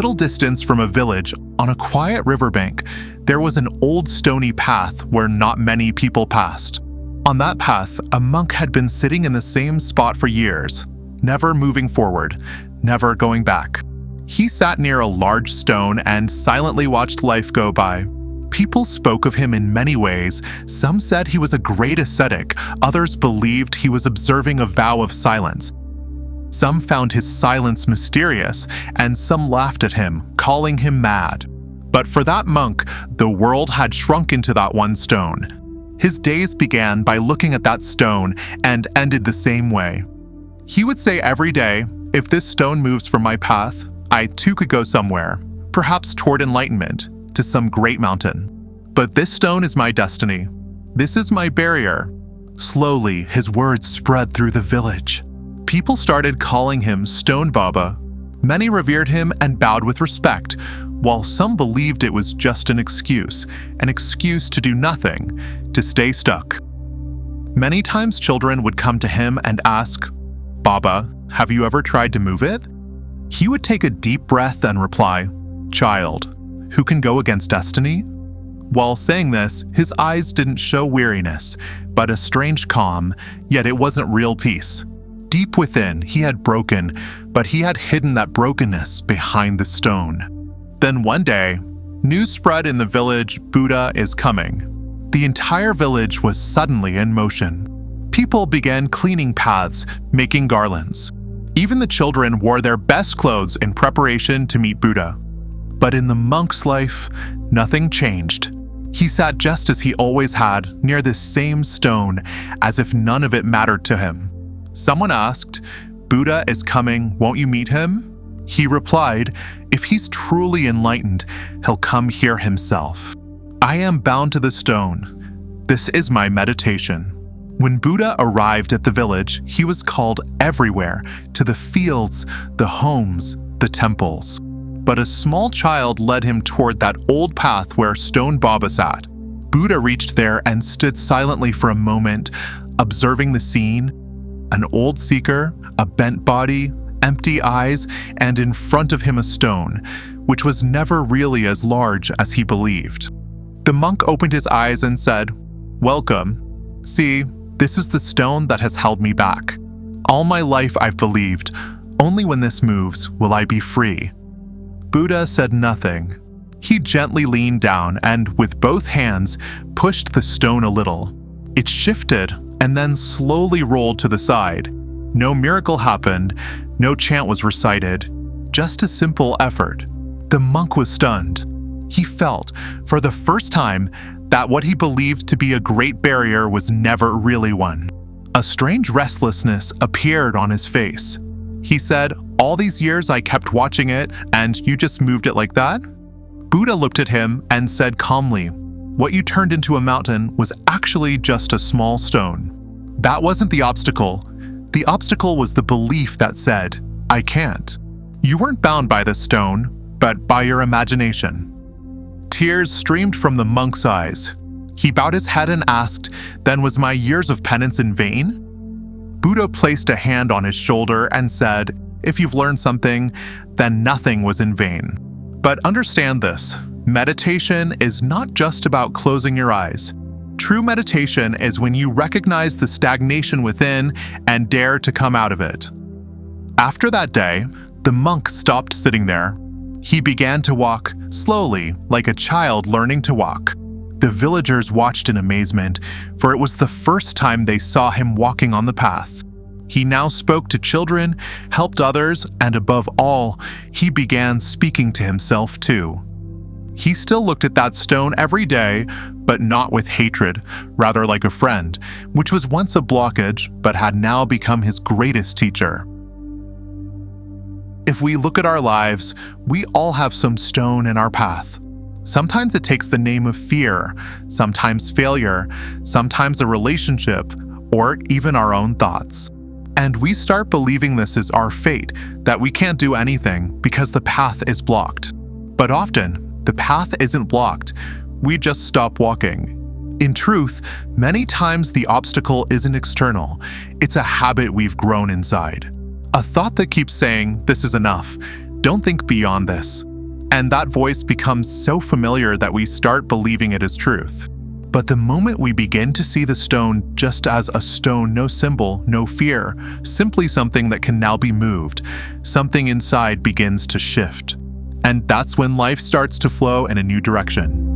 little distance from a village, on a quiet riverbank, there was an old stony path where not many people passed. On that path, a monk had been sitting in the same spot for years, never moving forward, never going back. He sat near a large stone and silently watched life go by. People spoke of him in many ways. Some said he was a great ascetic, others believed he was observing a vow of silence. Some found his silence mysterious, and some laughed at him, calling him mad. But for that monk, the world had shrunk into that one stone. His days began by looking at that stone and ended the same way. He would say every day, if this stone moves from my path, I too could go somewhere, perhaps toward enlightenment, to some great mountain. But this stone is my destiny. This is my barrier. Slowly, his words spread through the village. People started calling him Stone Baba. Many revered him and bowed with respect, while some believed it was just an excuse to do nothing, to stay stuck. Many times children would come to him and ask, "Baba, have you ever tried to move it?" He would take a deep breath and reply, "Child, who can go against destiny?" While saying this, his eyes didn't show weariness, but a strange calm, yet it wasn't real peace. Deep within, he had broken, but he had hidden that brokenness behind the stone. Then one day, news spread in the village, Buddha is coming. The entire village was suddenly in motion. People began cleaning paths, making garlands. Even the children wore their best clothes in preparation to meet Buddha. But in the monk's life, nothing changed. He sat just as he always had, near this same stone, as if none of it mattered to him. Someone asked, "Buddha is coming, won't you meet him?" He replied, "If he's truly enlightened, he'll come here himself. I am bound to the stone. This is my meditation." When Buddha arrived at the village, he was called everywhere, to the fields, the homes, the temples. But a small child led him toward that old path where Stone Baba sat. Buddha reached there and stood silently for a moment, observing the scene. An old seeker, a bent body, empty eyes, and in front of him a stone, which was never really as large as he believed. The monk opened his eyes and said, "Welcome. See, this is the stone that has held me back. All my life I've believed, only when this moves will I be free." Buddha said nothing. He gently leaned down and, with both hands, pushed the stone a little. It shifted and then slowly rolled to the side. No miracle happened, no chant was recited, just a simple effort. The monk was stunned. He felt, for the first time, that what he believed to be a great barrier was never really one. A strange restlessness appeared on his face. He said, "All these years I kept watching it, and you just moved it like that?" Buddha looked at him and said calmly, "What you turned into a mountain was actually just a small stone. That wasn't the obstacle. The obstacle was the belief that said, 'I can't.' You weren't bound by the stone, but by your imagination." Tears streamed from the monk's eyes. He bowed his head and asked, "Then was my years of penance in vain?" Buddha placed a hand on his shoulder and said, "If you've learned something, then nothing was in vain. But understand this, meditation is not just about closing your eyes. True meditation is when you recognize the stagnation within and dare to come out of it." After that day, the monk stopped sitting there. He began to walk slowly, like a child learning to walk. The villagers watched in amazement, for it was the first time they saw him walking on the path. He now spoke to children, helped others, and above all, he began speaking to himself too. He still looked at that stone every day, but not with hatred, rather like a friend, which was once a blockage, but had now become his greatest teacher. If we look at our lives, we all have some stone in our path. Sometimes it takes the name of fear, sometimes failure, sometimes a relationship, or even our own thoughts. And we start believing this is our fate, that we can't do anything because the path is blocked. But often, the path isn't blocked, we just stop walking. In truth, many times the obstacle isn't external, it's a habit we've grown inside. A thought that keeps saying, "This is enough, don't think beyond this." And that voice becomes so familiar that we start believing it is truth. But the moment we begin to see the stone just as a stone, no symbol, no fear, simply something that can now be moved, something inside begins to shift. And that's when life starts to flow in a new direction.